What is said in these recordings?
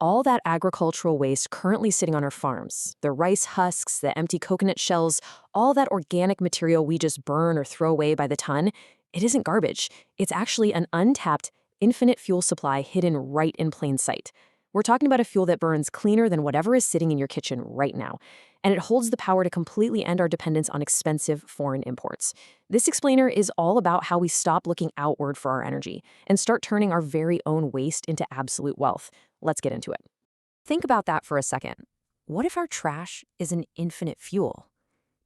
all that agricultural waste currently sitting on our farms, the rice husks, the empty coconut shells, all that organic material we just burn or throw away by the ton, it isn't garbage. It's actually an untapped, infinite fuel supply hidden right in plain sight. We're talking about a fuel that burns cleaner than whatever is sitting in your kitchen right now, and it holds the power to completely end our dependence on expensive foreign imports. This explainer is all about how we stop looking outward for our energy and start turning our very own waste into absolute wealth. Let's get into it. Think about that for a second. What if our trash is an infinite fuel?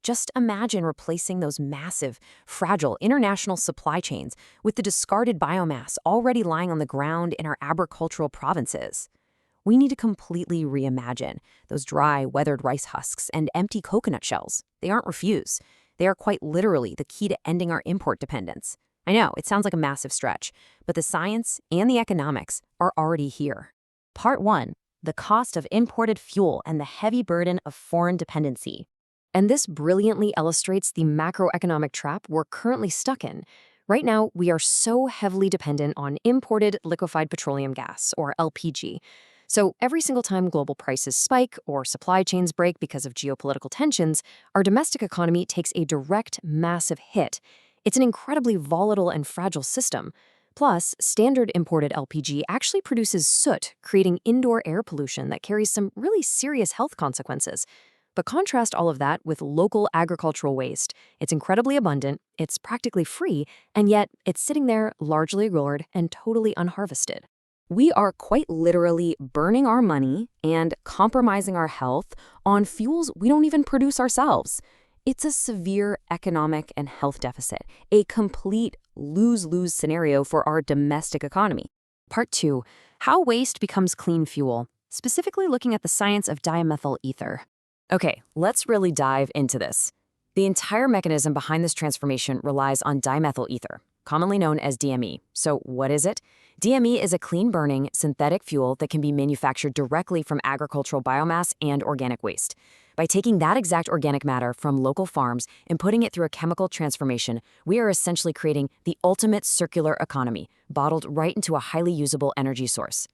Just imagine replacing those massive, fragile international supply chains with the discarded biomass already lying on the ground in our agricultural provinces. We need to completely reimagine those dry, weathered rice husks and empty coconut shells. They aren't refuse. They are quite literally the key to ending our import dependence. I know, it sounds like a massive stretch, but the science and the economics are already here. Part 1. The cost of imported fuel and the heavy burden of foreign dependency. And this brilliantly illustrates the macroeconomic trap we're currently stuck in. Right now, we are so heavily dependent on imported liquefied petroleum gas, or LPG. So every single time global prices spike or supply chains break because of geopolitical tensions, our domestic economy takes a direct, massive hit. It's an incredibly volatile and fragile system. Plus, standard imported LPG actually produces soot, creating indoor air pollution that carries some really serious health consequences. But contrast all of that with local agricultural waste. It's incredibly abundant, it's practically free, and yet it's sitting there largely ignored and totally unharvested. We are quite literally burning our money and compromising our health on fuels we don't even produce ourselves. It's a severe economic and health deficit, a complete lose-lose scenario for our domestic economy. Part 2. How waste becomes clean fuel, specifically looking at the science of dimethyl ether. Okay, let's really dive into this. The entire mechanism behind this transformation relies on dimethyl ether, commonly known as DME. So what is it? DME is a clean-burning, synthetic fuel that can be manufactured directly from agricultural biomass and organic waste. By taking that exact organic matter from local farms and putting it through a chemical transformation, we are essentially creating the ultimate circular economy, bottled right into a highly usable energy source.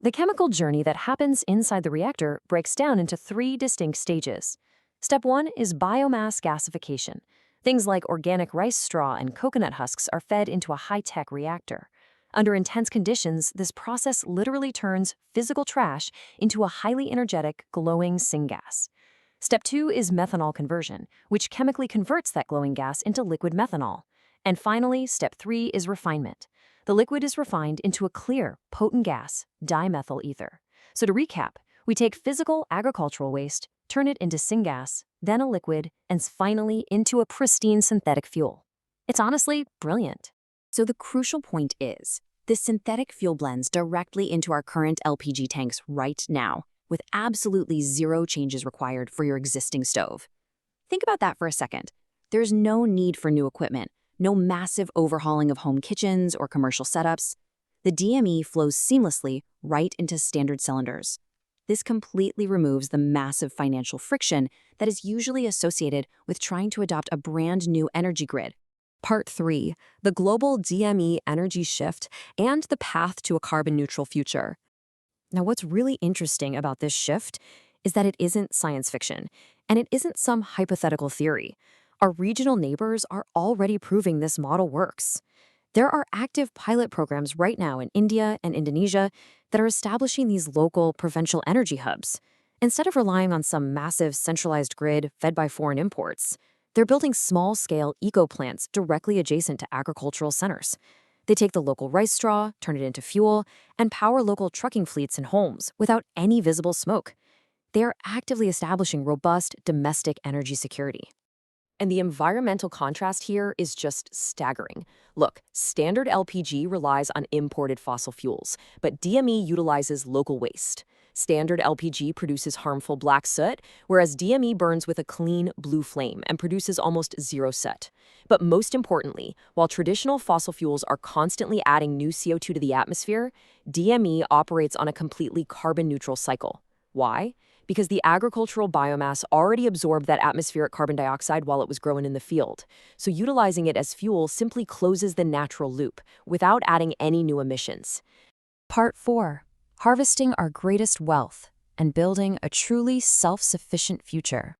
The chemical journey that happens inside the reactor breaks down into 3 distinct stages. Step 1 is biomass gasification. Things like organic rice straw and coconut husks are fed into a high-tech reactor. Under intense conditions, this process literally turns physical trash into a highly energetic, glowing syngas. Step 2 is methanol conversion, which chemically converts that glowing gas into liquid methanol. And finally, step 3 is refinement. The liquid is refined into a clear, potent gas, dimethyl ether. So to recap, we take physical agricultural waste, turn it into syngas, then a liquid, and finally into a pristine synthetic fuel. It's honestly brilliant. So the crucial point is, this synthetic fuel blends directly into our current LPG tanks right now, with absolutely zero changes required for your existing stove. Think about that for a second. There's no need for new equipment, no massive overhauling of home kitchens or commercial setups. The DME flows seamlessly right into standard cylinders. This completely removes the massive financial friction that is usually associated with trying to adopt a brand new energy grid. Part 3. The global DME energy shift and the path to a carbon-neutral future. Now, what's really interesting about this shift is that it isn't science fiction, and it isn't some hypothetical theory. Our regional neighbors are already proving this model works. There are active pilot programs right now in India and Indonesia that are establishing these local provincial energy hubs. Instead of relying on some massive centralized grid fed by foreign imports, they're building small-scale eco-plants directly adjacent to agricultural centers. They take the local rice straw, turn it into fuel, and power local trucking fleets and homes without any visible smoke. They are actively establishing robust domestic energy security. And the environmental contrast here is just staggering. Look, standard LPG relies on imported fossil fuels, but DME utilizes local waste. Standard LPG produces harmful black soot, whereas DME burns with a clean blue flame and produces almost zero soot. But most importantly, while traditional fossil fuels are constantly adding new CO2 to the atmosphere, DME operates on a completely carbon-neutral cycle. Why? Because the agricultural biomass already absorbed that atmospheric carbon dioxide while it was growing in the field. So utilizing it as fuel simply closes the natural loop without adding any new emissions. Part 4. harvesting our greatest wealth and building a truly self-sufficient future.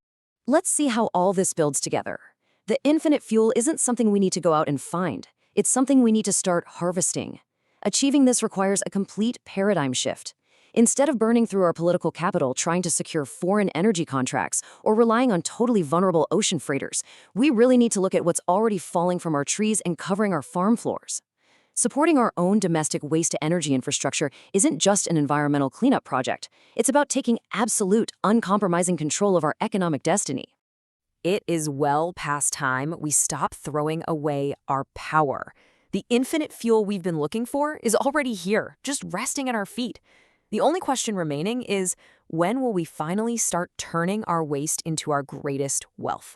Let's see how all this builds together. The infinite fuel isn't something we need to go out and find. It's something we need to start harvesting. Achieving this requires a complete paradigm shift. Instead of burning through our political capital trying to secure foreign energy contracts or relying on totally vulnerable ocean freighters, we really need to look at what's already falling from our trees and covering our farm floors. Supporting our own domestic waste-to-energy infrastructure isn't just an environmental cleanup project. It's about taking absolute, uncompromising control of our economic destiny. It is well past time we stop throwing away our power. The infinite fuel we've been looking for is already here, just resting at our feet. The only question remaining is, when will we finally start turning our waste into our greatest wealth?